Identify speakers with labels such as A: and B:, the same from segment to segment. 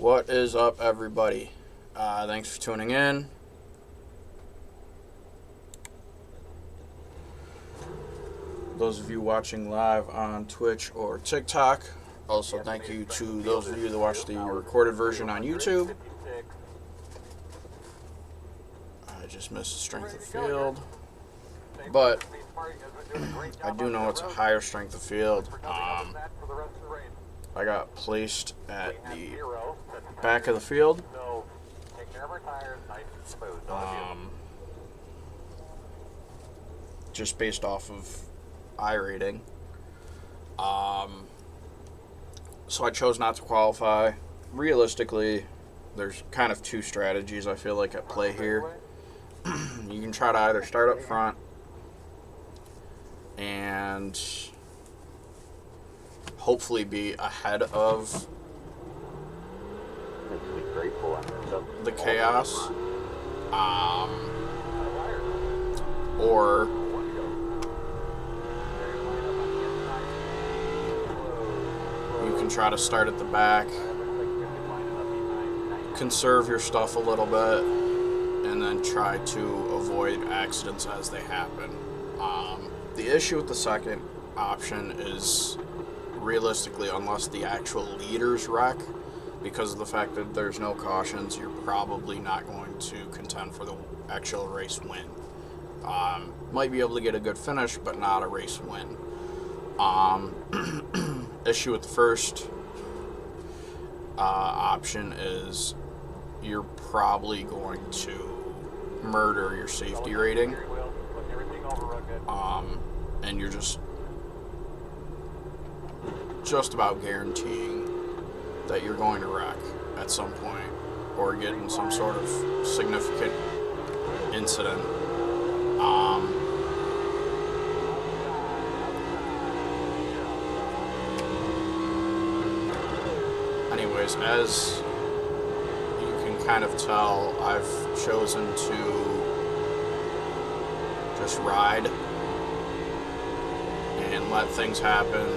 A: What is up, everybody? Thanks for tuning in. Those of you watching live on Twitch or TikTok, also thank you to those of you that watch the recorded version on YouTube. I just missed the strength of field, but I do know it's a higher strength of field. I got placed at the back of the field. Just based off of iRating. So I chose not to qualify. Realistically, there's kind of two strategies I feel like at play here. You can try to either start up front and hopefully be ahead of the chaos, or you can try to start at the back, conserve your stuff a little bit, and then try to avoid accidents as they happen. The issue with the second option is, realistically, unless the actual leaders wreck, because of the fact that there's no cautions, you're probably not going to contend for the actual race win. Might be able to get a good finish, but not a race win. Issue with the first option is you're probably going to murder your safety rating, and you're just about guaranteeing that you're going to wreck at some point or get in some sort of significant incident. Anyways, as you can kind of tell, I've chosen to just ride and let things happen.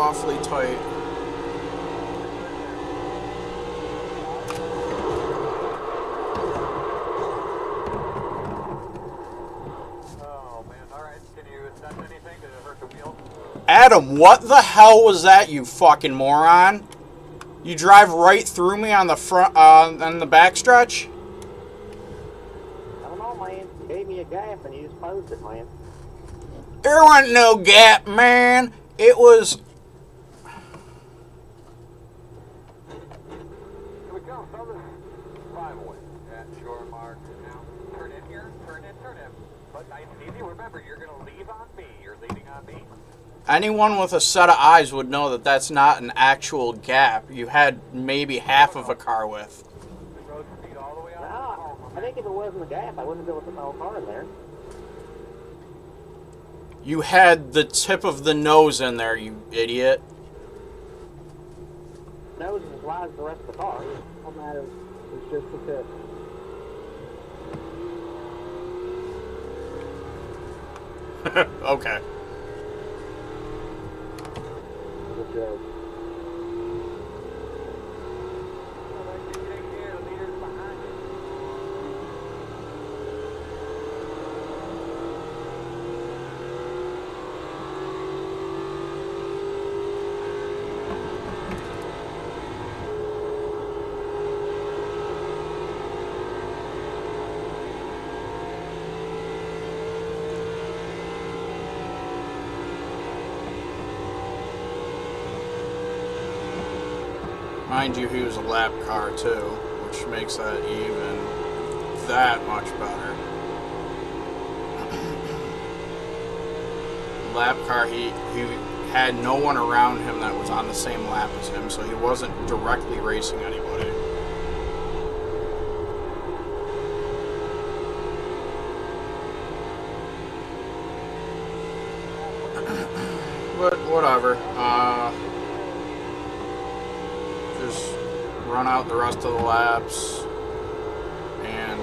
A: awfully tight.
B: Oh man, alright. Can you assess anything? Did it hurt the wheel?
A: Adam, what the hell was that, you fucking moron? You drive right through me on the front, on the backstretch?
C: I don't know, man. You gave me a gap and you just posed it, man.
A: There wasn't no gap, man. It was...
B: Here we go, fellas. 5 away. At shore mark. Now, turn in here. Turn in, turn in. But nice and easy. Remember, you're going to leave on me. You're leaving on me.
A: Anyone with a set of eyes would know that that's not an actual gap. You had maybe half of a car width.
B: The road speed all the way out.
C: No, I think if it wasn't a gap, I wouldn't be able to put my whole car in there.
A: You had the tip of the nose in there, you idiot.
C: Nose is as wide as the rest of the car. All that matters is just the tip.
A: Okay.
C: Good joke.
A: Mind you, he was a lap car too, which makes that even that much better. Lap car, he had no one around him that was on the same lap as him, so he wasn't directly racing anybody. But whatever. Just run out the rest of the laps and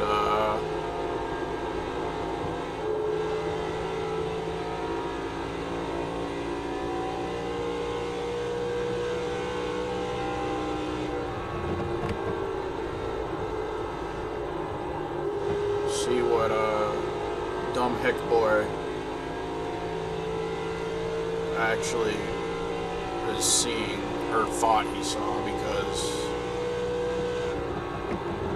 A: see what dumb hick boy actually is seeing or thought he saw, because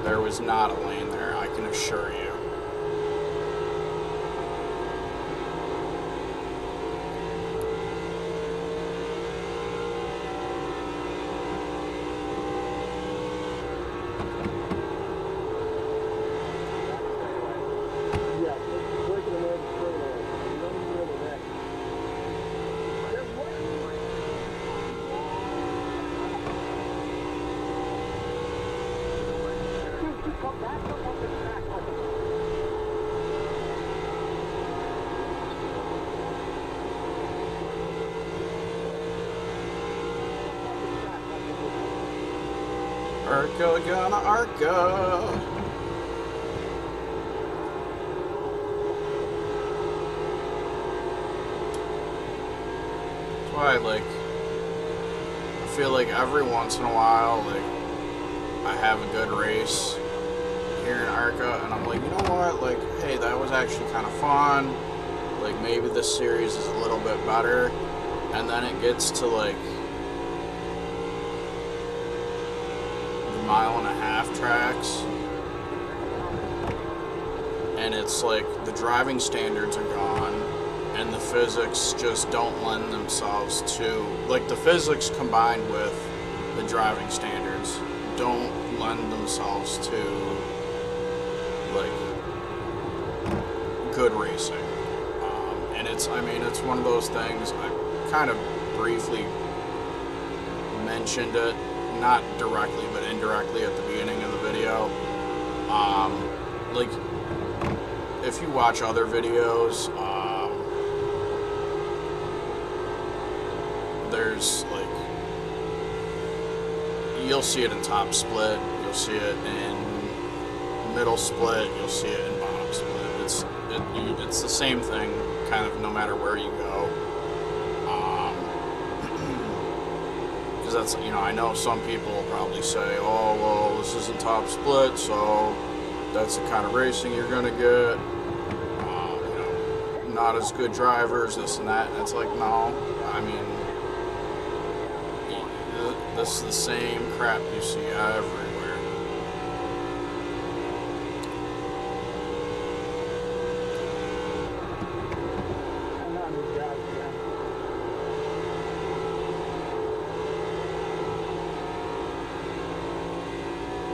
A: there was not a lane there, I can assure you. ARCA gonna ARCA. That's why, like, I feel like every once in a while, like, I have a good race here in ARCA, and I'm like, you know what, like, hey, that was actually kind of fun. Like, maybe this series is a little bit better, and then it gets to, like, 1.5 tracks, and it's like the driving standards are gone and the physics just don't lend themselves to, like, the physics combined with the driving standards don't lend themselves to, like, good racing. And it's, I mean, it's one of those things, I kind of briefly mentioned it, not directly, but indirectly at the beginning of the video. Like, if you watch other videos, there's, like, you'll see it in top split, you'll see it in middle split, you'll see it in bottom split. It's the same thing, kind of, no matter where you go. because that's, you know, I know some people will probably say, oh, well, this isn't top split, so that's the kind of racing you're going to get. You know, not as good drivers, this and that. And it's like, no, I mean, this is the same crap you see everywhere.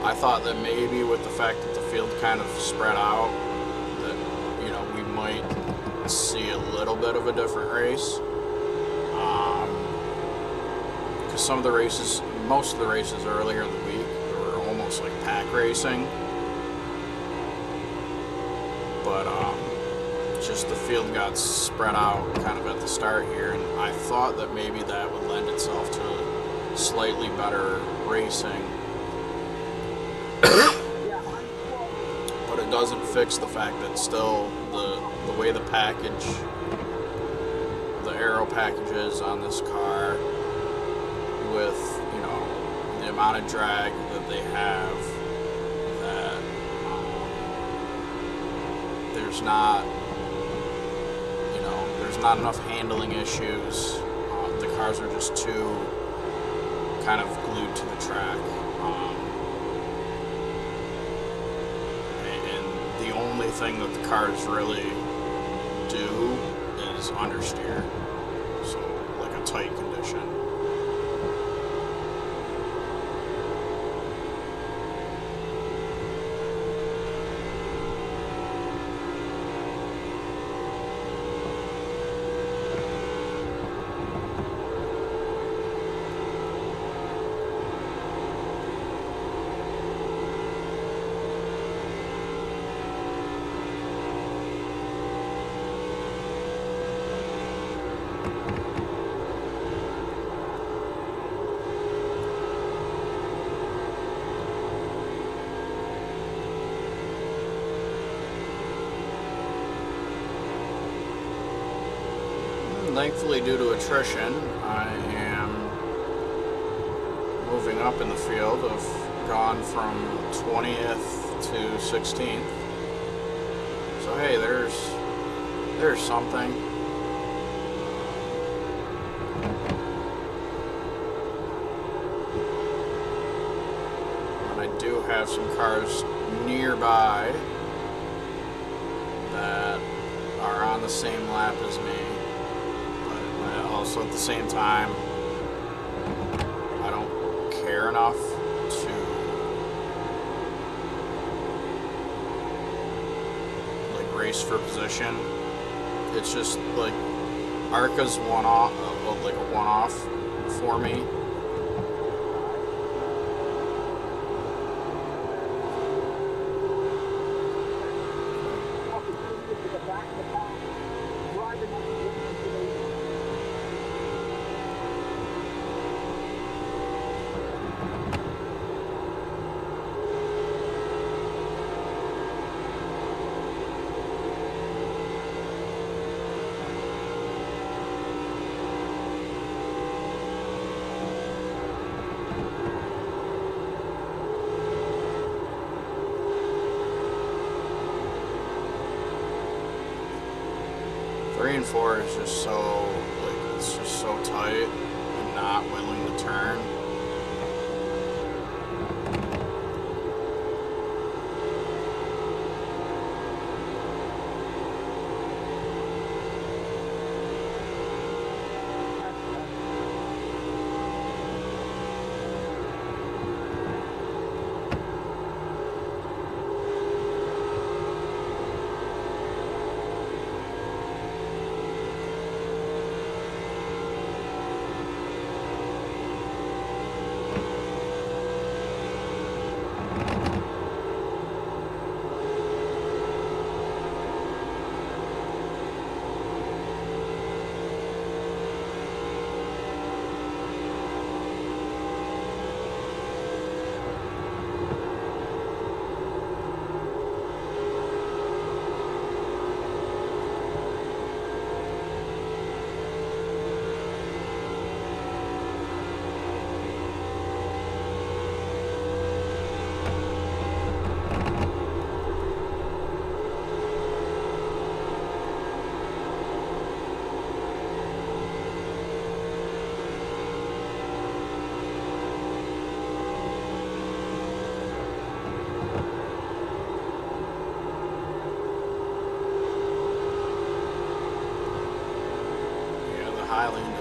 A: I thought that maybe with the fact that the field kind of spread out, that, you know, we might see a little bit of a different race. Because some of the races, most of the races earlier in the week, were almost like pack racing. But just the field got spread out kind of at the start here, and I thought that maybe that would lend itself to slightly better racing. But it doesn't fix the fact that still the way the package, the aero package is on this car, with, you know, the amount of drag that they have, that there's not, you know, there's not enough handling issues. The cars are just too kind of glued to the track. The only thing that the cars really do is understeer, so like a tight condition. Thankfully, due to attrition, I am moving up in the field. I've gone from 20th to 16th. So hey, there's something. And I do have some cars nearby that are on the same lap as me. Also, at the same time, I don't care enough to like race for position. It's just like ARCA's one-off, like a one-off for me. Three and four is just so, like, it's just so tight and not willing to turn.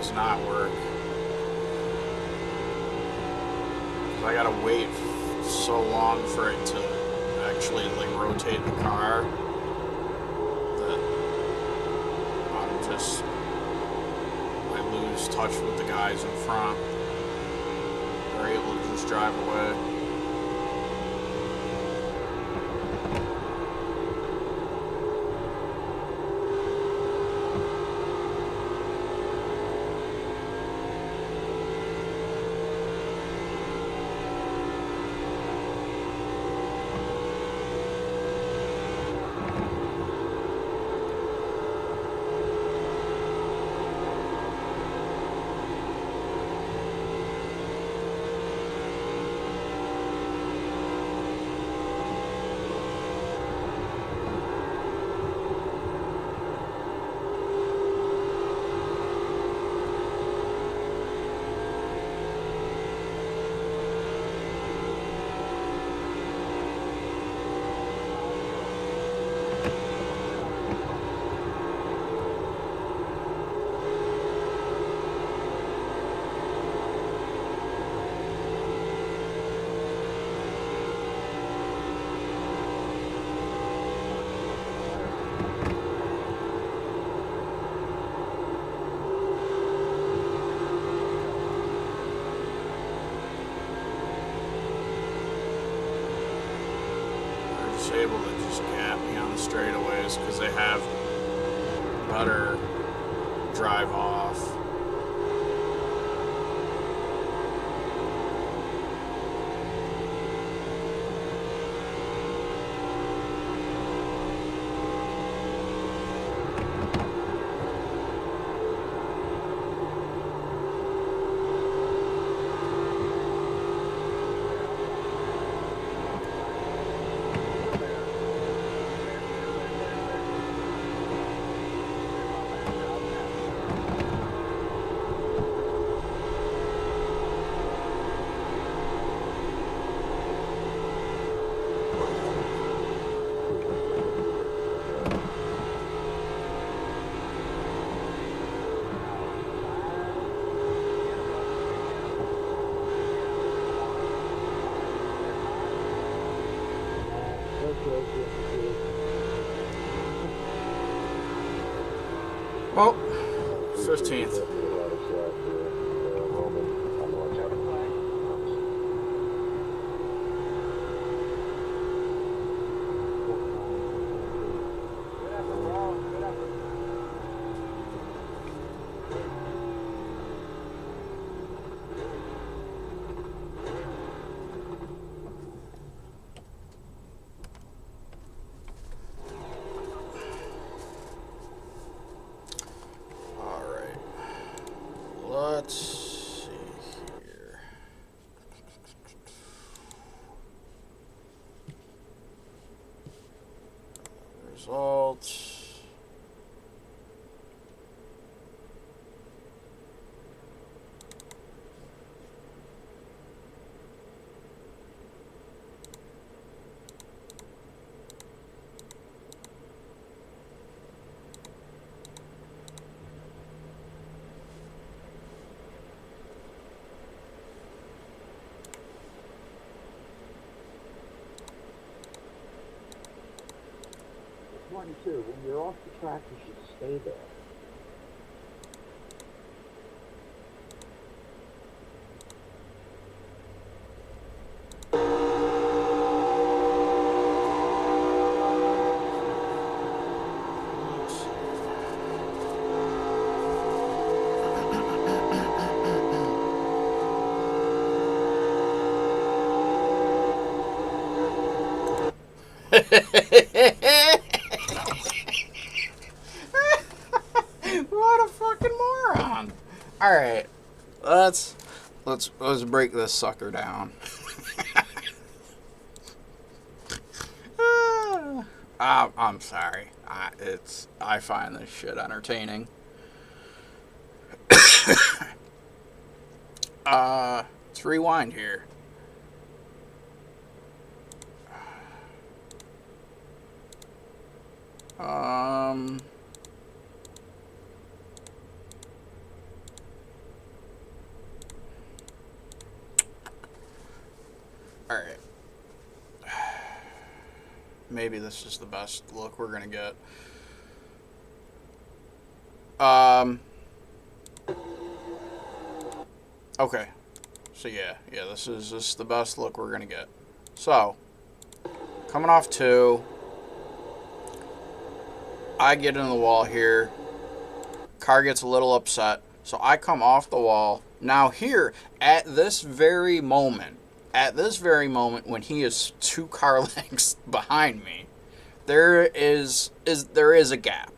A: does not work. I gotta wait so long for it to actually like rotate the car that I lose touch with the guys in front. They're able to just drive away. Able to just gap me on the straightaways because they have better drive off. Well, 15th. Let's see here. Results.
C: Too. When you're off the track, you should stay there.
A: What a fucking moron! All right, let's break this sucker down. I'm sorry. I find this shit entertaining. Let's rewind here. maybe this is the best look we're gonna get. Okay. So yeah, this is the best look we're gonna get. So, coming off 2, I get in the wall here. Car gets a little upset, so I come off the wall. Now here, at this very moment when he is 2 car lengths behind me, there is a gap.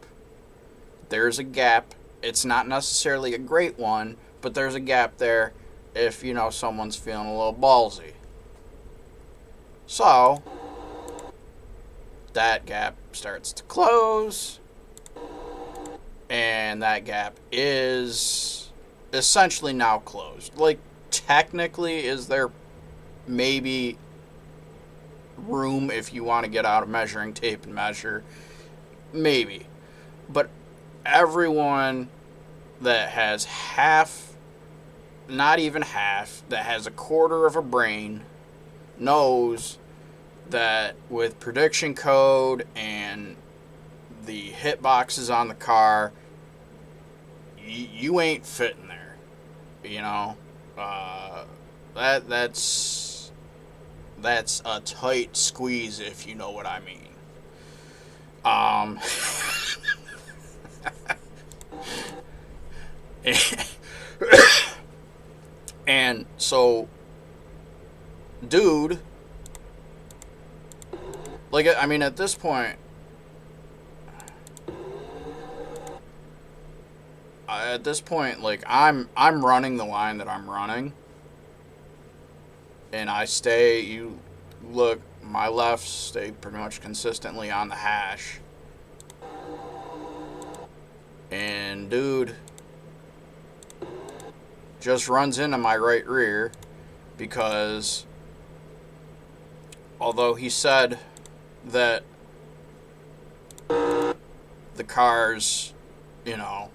A: There's a gap. It's not necessarily a great one, but there's a gap there if, you know, someone's feeling a little ballsy. So, that gap starts to close, and that gap is essentially now closed. Like, technically, is there maybe room if you want to get out a measuring tape and measure? Maybe. But everyone that has half, not even half, that has a quarter of a brain knows that with prediction code and the hitboxes on the car, you ain't fitting there. You know, that's a tight squeeze, if you know what I mean. And so, dude, like, I mean, at this point, like, I'm running the line that I'm running, and I stay, you look, my left stay pretty much consistently on the hash, and dude just runs into my right rear, because although he said that the cars, you know,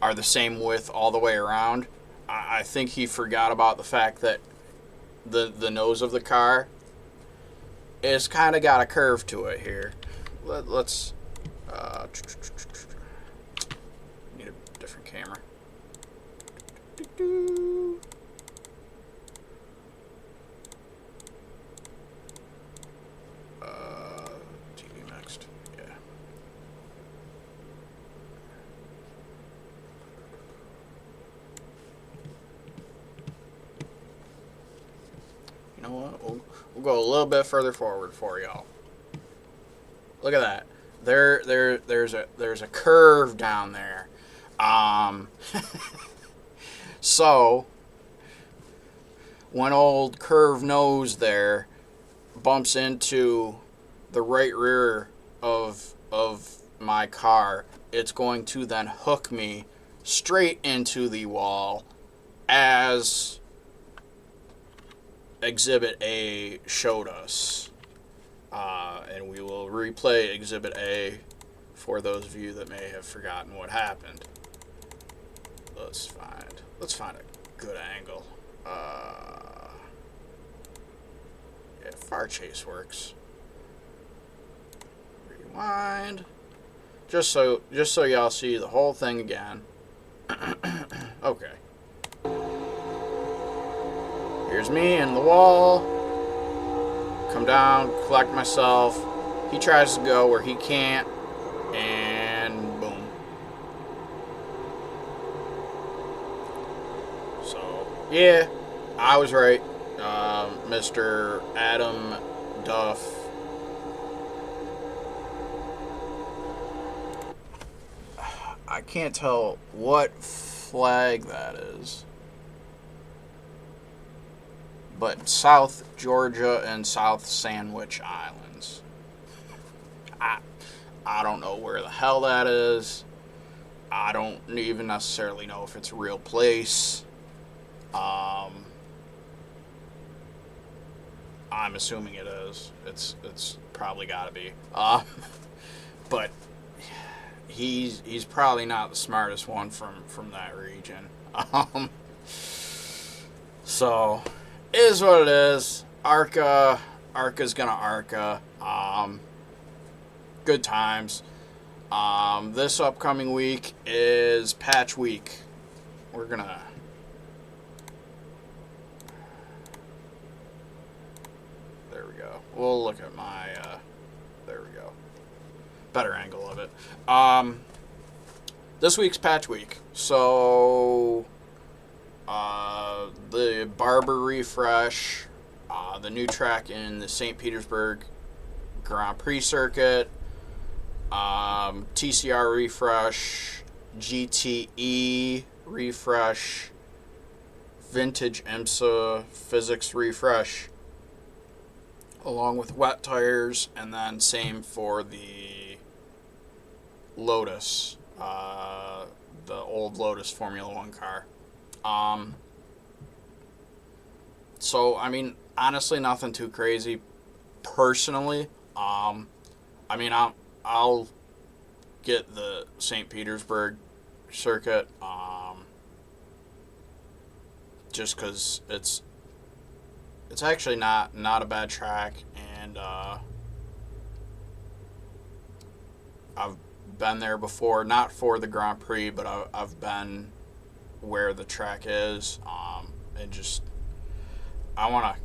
A: are the same width all the way around, I think he forgot about the fact that the nose of the car is kind of got a curve to it here. Let's need a different camera. TV next. Yeah. You know what? We'll go a little bit further forward for y'all. Look at that. There's a curve down there. So when old curve nose there bumps into the right rear of my car, it's going to then hook me straight into the wall, as Exhibit A showed us. And we will replay Exhibit A for those of you that may have forgotten what happened. Let's find a good angle. Yeah, far chase works. Rewind. Just so y'all see the whole thing again. Okay. Here's me in the wall. Come down, collect myself. He tries to go where he can't, and boom. So, yeah, I was right. Mr. Adam Duff. I can't tell what flag that is. But South Georgia and South Sandwich Islands. I don't know where the hell that is. I don't even necessarily know if it's a real place. I'm assuming it is. It's probably got to be. But he's probably not the smartest one from that region. So, is what it is. ARCA ARCA's gonna ARCA. Good times. This upcoming week is patch week. We're gonna... There we go. We'll look at my... there we go. Better angle of it. This week's patch week. So... the Barber refresh, the new track in the St. Petersburg Grand Prix circuit, TCR refresh, GTE refresh, vintage IMSA physics refresh, along with wet tires, and then same for the Lotus, the old Lotus Formula One car. So, I mean, honestly, nothing too crazy. Personally, I mean, I'll get the St. Petersburg circuit, just because it's actually not a bad track, and I've been there before, not for the Grand Prix, but I've been where the track is, and just I want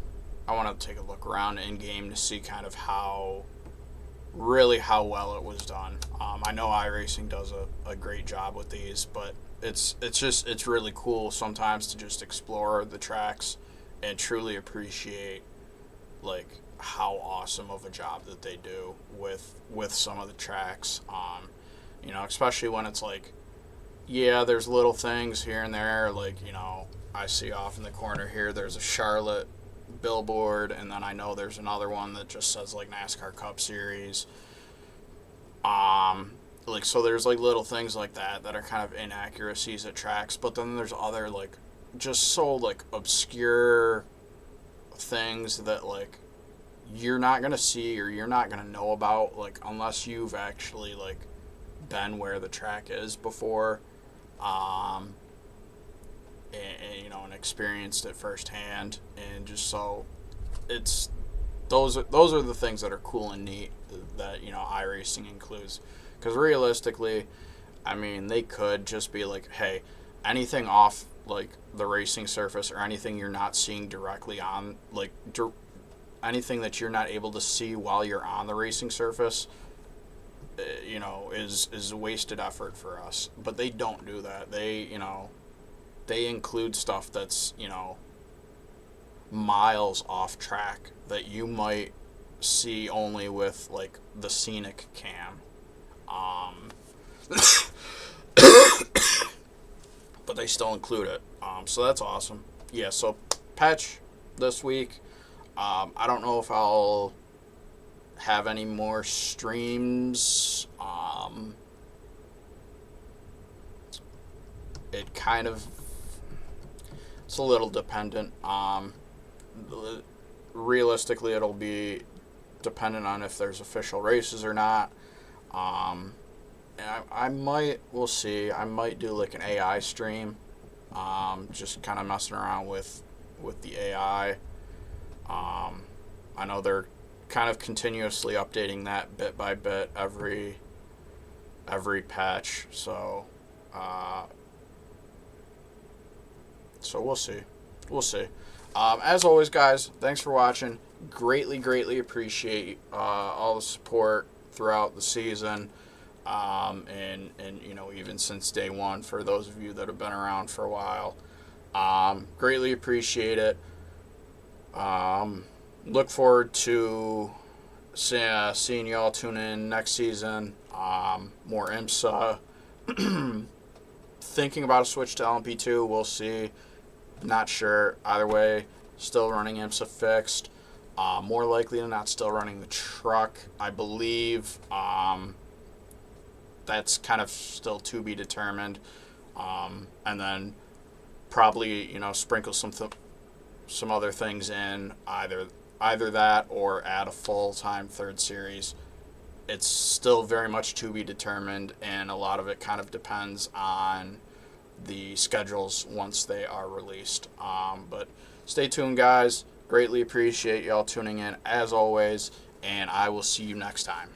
A: to take a look around in game to see kind of how well it was done. I know iRacing does a great job with these, but it's really cool sometimes to just explore the tracks and truly appreciate like how awesome of a job that they do with some of the tracks. You know, especially when it's like, yeah, there's little things here and there, like, you know, I see off in the corner here there's a Charlotte billboard, and then I know there's another one that just says like NASCAR Cup Series. Like, so there's like little things like that are kind of inaccuracies at tracks, but then there's other like just so like obscure things that like you're not gonna see or you're not gonna know about like unless you've actually like been where the track is before, and you know, and experienced it firsthand, and just so it's those are the things that are cool and neat that, you know, iRacing includes. Because realistically, I mean, they could just be like, hey, anything off like the racing surface or anything you're not seeing directly on, like anything that you're not able to see while you're on the racing surface, you know, is a wasted effort for us. But they don't do that. They, you know, they include stuff that's, you know, miles off track that you might see only with like the scenic cam. But they still include it. So that's awesome. Yeah, so patch this week. I don't know if I'll have any more streams. It kind of, it's a little dependent. Realistically, it'll be dependent on if there's official races or not. And I might, we'll see, I might do like an AI stream, just kind of messing around with the AI. I know they're kind of continuously updating that bit by bit every patch, so we'll see. As always, guys, thanks for watching. Greatly appreciate all the support throughout the season, and you know, even since day one, for those of you that have been around for a while. Greatly appreciate it. Look forward to seeing y'all tune in next season. More IMSA. Thinking about a switch to LMP2. We'll see. Not sure. Either way, still running IMSA fixed. More likely than not, still running the truck. I believe that's kind of still to be determined. And then probably, you know, sprinkle some other things in, either that or add a full-time third series. It's still very much to be determined, and a lot of it kind of depends on the schedules once they are released. But stay tuned, guys. Greatly appreciate y'all tuning in as always, and I will see you next time.